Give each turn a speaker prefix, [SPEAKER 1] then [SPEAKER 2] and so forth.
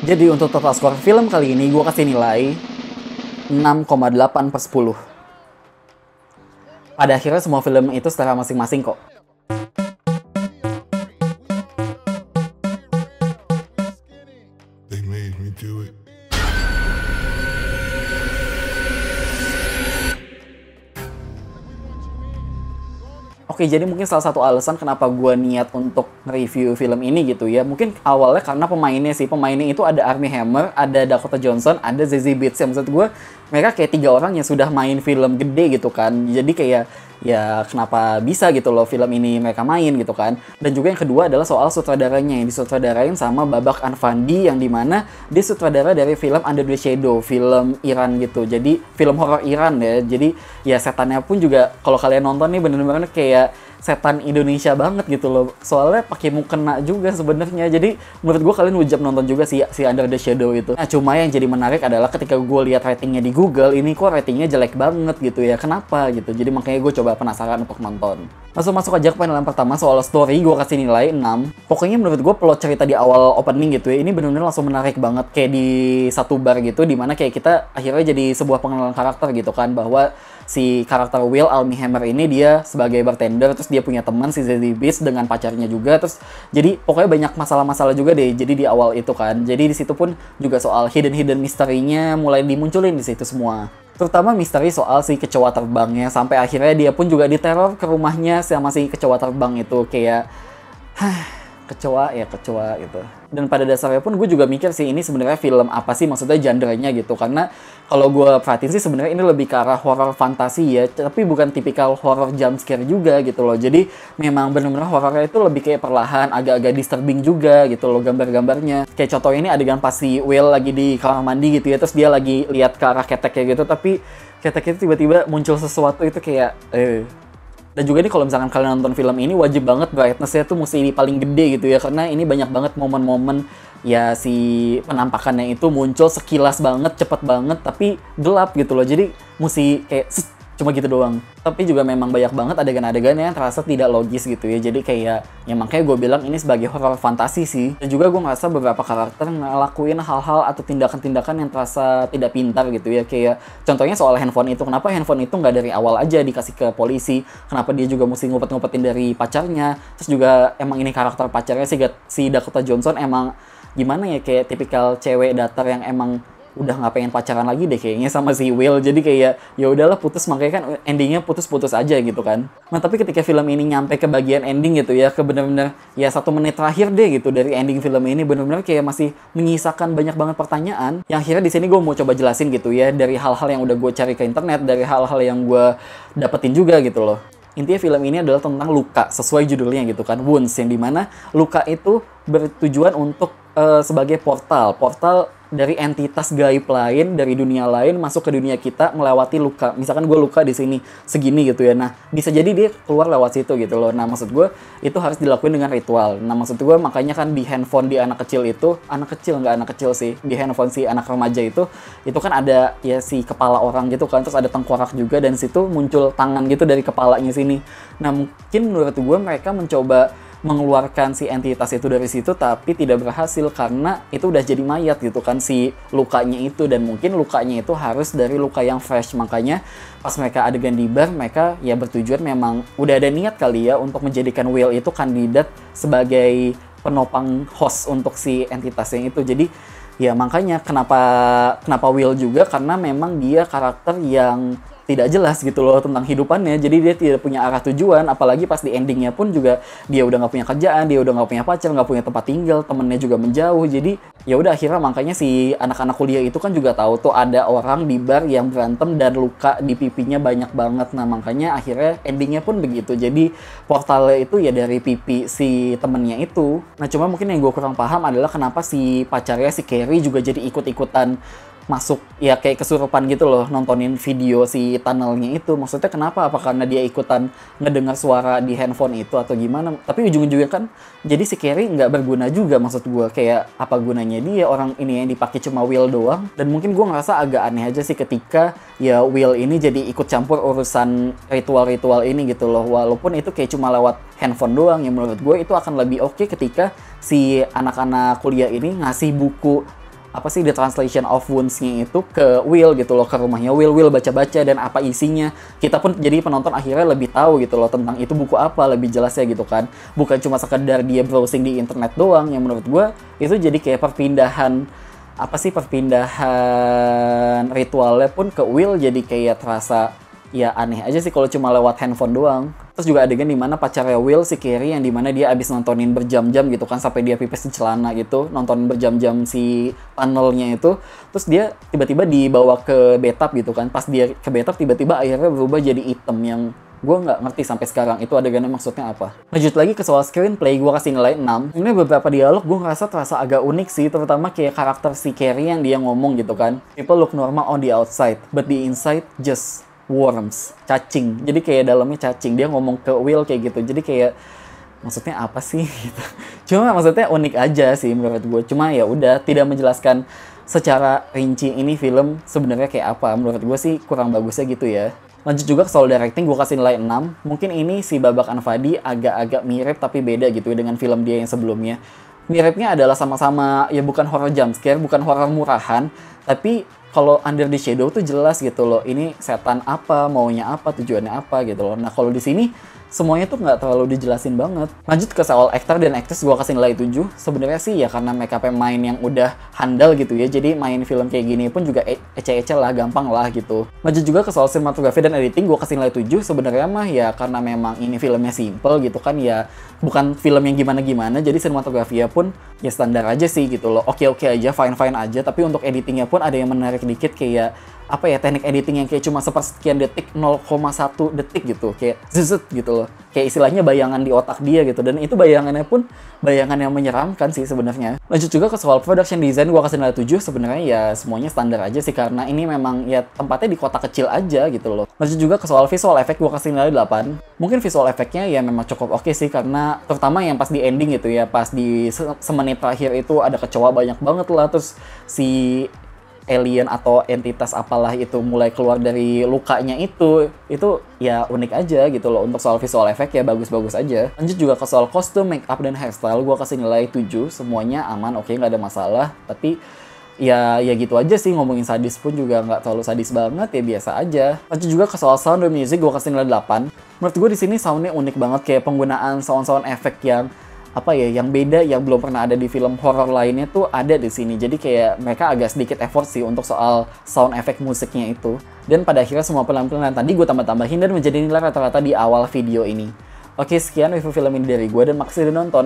[SPEAKER 1] Jadi untuk total skor film kali ini gue kasih nilai 6,8/10. Pada akhirnya semua film itu secara masing-masing kok.
[SPEAKER 2] They made me do it.
[SPEAKER 1] Oke, jadi mungkin salah satu alasan kenapa gue niat untuk review film ini gitu ya. Mungkin awalnya karena pemainnya sih. Pemainnya itu ada Armie Hammer, ada Dakota Johnson, ada Zazie Beetz. Yang maksud gue, mereka kayak 3 orang yang sudah main film gede gitu kan. Jadi kayak, ya kenapa bisa gitu loh film ini mereka main gitu kan. Dan juga yang kedua adalah soal sutradaranya. Yang disutradarain sama Babak Anfandi, yang dimana dia sutradara dari film Under the Shadow, film Iran gitu. Jadi film horor Iran ya. Jadi ya setannya pun juga, kalau kalian nonton nih bener-bener kayak setan Indonesia banget gitu loh. Soalnya pakai mukena juga sebenarnya. Jadi menurut gue kalian wajib nonton juga si Under the Shadow itu. Nah, cuma yang jadi menarik adalah ketika gue lihat ratingnya di Google, ini kok ratingnya jelek banget gitu ya. Kenapa gitu? Jadi makanya gue coba penasaran untuk nonton. Masuk aja ke panelan pertama. Soal story gue kasih nilai 6. Pokoknya menurut gue plot cerita di awal opening gitu ya, ini bener-bener langsung menarik banget. Kayak di satu bar gitu, dimana kayak kita akhirnya jadi sebuah pengenalan karakter gitu kan. Bahwa si karakter Will Armie Hammer ini dia sebagai bartender, terus dia punya teman si Zazie Beetz dengan pacarnya juga, terus jadi pokoknya banyak masalah-masalah juga deh. Jadi di awal itu kan, jadi di situ pun juga soal hidden misterinya mulai dimunculin di situ semua. Terutama misteri soal si kecoa terbangnya, sampai akhirnya dia pun juga diteror ke rumahnya sama si kecoa terbang itu. Kayak kecoa gitu. Dan pada dasarnya pun gue juga mikir sih, ini sebenarnya film apa sih, maksudnya genre-nya gitu. Karena kalau gue perhatiin sih sebenarnya ini lebih ke arah horor fantasi ya, tapi bukan tipikal horor jump scare juga gitu loh. Jadi memang benar-benar horornya itu lebih kayak perlahan, agak-agak disturbing juga gitu loh gambar-gambarnya. Kayak contohnya ini adegan pas si Will lagi di kamar mandi gitu ya, terus dia lagi lihat ke arah keteknya gitu, tapi ketek itu tiba-tiba muncul sesuatu itu kayak Dan juga nih kalau misalkan kalian nonton film ini, wajib banget brightness-nya tuh mesti paling gede gitu ya. Karena ini banyak banget momen-momen ya si penampakannya itu muncul sekilas banget, cepet banget, tapi gelap gitu loh. Jadi mesti kayak cuma gitu doang. Tapi juga memang banyak banget adegan-adegan yang terasa tidak logis gitu ya. Jadi kayak, ya makanya gue bilang ini sebagai horror fantasi sih. Dan juga gue ngerasa beberapa karakter ngelakuin hal-hal atau tindakan-tindakan yang terasa tidak pintar gitu ya. Kayak contohnya soal handphone itu. Kenapa handphone itu nggak dari awal aja dikasih ke polisi? Kenapa dia juga mesti ngumpet-ngumpetin dari pacarnya? Terus juga emang ini karakter pacarnya si Dakota Johnson emang gimana ya, kayak tipikal cewek datar yang emang udah nggak pengen pacaran lagi deh kayaknya sama si Will. Jadi kayak ya udahlah putus, makanya kan endingnya putus-putus aja gitu kan. Nah tapi ketika film ini nyampe ke bagian ending gitu ya, ke bener-bener ya 1 menit terakhir deh gitu dari ending film ini, bener-bener kayak masih menyisakan banyak banget pertanyaan yang akhirnya di sini gue mau coba jelasin gitu ya, dari hal-hal yang udah gue cari ke internet, dari hal-hal yang gue dapetin juga gitu loh. Intinya film ini adalah tentang luka, sesuai judulnya gitu kan, wounds, yang dimana luka itu bertujuan untuk sebagai portal dari entitas gaib lain, dari dunia lain masuk ke dunia kita melewati luka. Misalkan gue luka di sini segini gitu ya, nah bisa jadi dia keluar lewat situ gitu loh. Nah maksud gue itu harus dilakuin dengan ritual. Nah maksud gue makanya kan di handphone di anak kecil itu, nggak anak kecil sih, di handphone si anak remaja itu kan ada ya si kepala orang gitu kan, terus ada tengkorak juga, dan situ muncul tangan gitu dari kepalanya sini. Nah mungkin menurut gue mereka mencoba mengeluarkan si entitas itu dari situ, tapi tidak berhasil karena itu udah jadi mayat gitu kan si lukanya itu, dan mungkin lukanya itu harus dari luka yang fresh. Makanya pas mereka adegan di bar, mereka ya bertujuan memang udah ada niat kali ya untuk menjadikan Will itu kandidat sebagai penopang host untuk si entitasnya itu. Jadi ya makanya kenapa Will juga, karena memang dia karakter yang tidak jelas gitu loh tentang hidupannya. Jadi dia tidak punya arah tujuan, apalagi pas di endingnya pun juga dia udah nggak punya kerjaan, dia udah nggak punya pacar, nggak punya tempat tinggal, temennya juga menjauh. Jadi ya udah akhirnya makanya si anak-anak kuliah itu kan juga tahu tuh ada orang di bar yang berantem dan luka di pipinya banyak banget. Nah makanya akhirnya endingnya pun begitu. Jadi portalnya itu ya dari pipi si temennya itu. Nah cuma mungkin yang gue kurang paham adalah kenapa si pacarnya si Carrie juga jadi ikut-ikutan masuk ya kayak kesurupan gitu loh nontonin video si tunnelnya itu. Maksudnya kenapa? Apa karena dia ikutan ngedengar suara di handphone itu atau gimana? Tapi ujung-ujungnya kan jadi si Carrie nggak berguna juga, maksud gue. Kayak apa gunanya dia, orang ini yang dipakai cuma Will doang. Dan mungkin gue ngerasa agak aneh aja sih ketika ya Will ini jadi ikut campur urusan ritual-ritual ini gitu loh. Walaupun itu kayak cuma lewat handphone doang, yang menurut gue itu akan lebih oke ketika si anak-anak kuliah ini ngasih buku apa sih The Translation of Wounds-nya itu ke Will gitu loh, ke rumahnya Will baca-baca dan apa isinya. Kita pun jadi penonton akhirnya lebih tahu gitu loh tentang itu buku apa, lebih jelasnya gitu kan. Bukan cuma sekedar dia browsing di internet doang, yang menurut gue itu jadi kayak perpindahan ritualnya pun ke Will jadi kayak terasa ya aneh aja sih kalau cuma lewat handphone doang. Terus juga adegan dimana pacarnya Will, si Carrie, yang dimana dia abis nontonin berjam-jam gitu kan, sampai dia pipis di celana gitu, nontonin berjam-jam si tunnelnya itu. Terus dia tiba-tiba dibawa ke bathtub gitu kan, pas dia ke bathtub tiba-tiba airnya berubah jadi hitam, yang gue nggak ngerti sampai sekarang itu adegannya maksudnya apa. Lanjut lagi ke soal screenplay, gue kasih nilai 6. Ini beberapa dialog gue ngerasa terasa agak unik sih, terutama kayak karakter si Carrie yang dia ngomong gitu kan, people look normal on the outside, but the inside just worms, cacing. Jadi kayak dalamnya cacing. Dia ngomong ke Will kayak gitu. Jadi kayak maksudnya apa sih gitu. Cuma maksudnya unik aja sih menurut gue. Cuma ya udah tidak menjelaskan secara rinci ini film sebenarnya kayak apa. Menurut gue sih kurang bagusnya gitu ya. Lanjut juga ke soal directing, gue kasih nilai 6. Mungkin ini si Babak Anfadi agak-agak mirip tapi beda gitu ya dengan film dia yang sebelumnya. Miripnya adalah sama-sama ya bukan horror jump scare, bukan horror murahan, tapi kalau Under the Shadow tuh jelas gitu loh, ini setan apa, maunya apa, tujuannya apa gitu loh. Nah kalau di sini semuanya tuh nggak terlalu dijelasin banget. Lanjut ke soal aktor dan aktris, gue kasih nilai 7. Sebenarnya sih ya karena make up main yang udah handal gitu ya, jadi main film kayak gini pun juga ece-ece lah, gampang lah gitu. Lanjut juga ke soal sinematografi dan editing, gue kasih nilai 7. Sebenarnya mah ya karena memang ini filmnya simple gitu kan ya, bukan film yang gimana-gimana, jadi sinematografinya pun ya standar aja sih gitu loh. Oke-oke aja, fine-fine aja, tapi untuk editingnya pun ada yang menarik dikit, kayak apa ya, teknik editing yang kayak cuma sepersekian detik, 0,1 detik gitu, kayak zzzet gitu loh, kayak istilahnya bayangan di otak dia gitu, dan itu bayangannya pun bayangan yang menyeramkan sih sebenarnya. Lanjut juga ke soal production design, gua kasih nilai 7. Sebenarnya ya semuanya standar aja sih, karena ini memang ya tempatnya di kota kecil aja gitu loh. Lanjut juga ke soal visual effect, gua kasih nilai 8. Mungkin visual effectnya ya memang cukup oke sih, karena terutama yang pas di ending gitu ya, pas di semenit terakhir itu ada kecoa banyak banget lah, terus si alien atau entitas apalah itu mulai keluar dari lukanya itu ya unik aja gitu loh. Untuk soal visual effect ya bagus-bagus aja. Lanjut juga ke soal kostum, make up, dan hairstyle, gue kasih nilai 7. Semuanya aman, oke, nggak ada masalah. Tapi ya gitu aja sih, ngomongin sadis pun juga nggak terlalu sadis banget, ya biasa aja. Lanjut juga ke soal sound dan music, gue kasih nilai 8. Menurut gue di sini soundnya unik banget, kayak penggunaan sound efek yang apa ya, yang beda, yang belum pernah ada di film horor lainnya tuh ada di sini. Jadi kayak mereka agak sedikit effort sih untuk soal sound effect musiknya itu. Dan pada akhirnya semua penampilan tadi gue tambah-tambahin dan menjadi nilai rata-rata di awal video ini. Oke, sekian review film ini dari gue dan makasih udah nonton.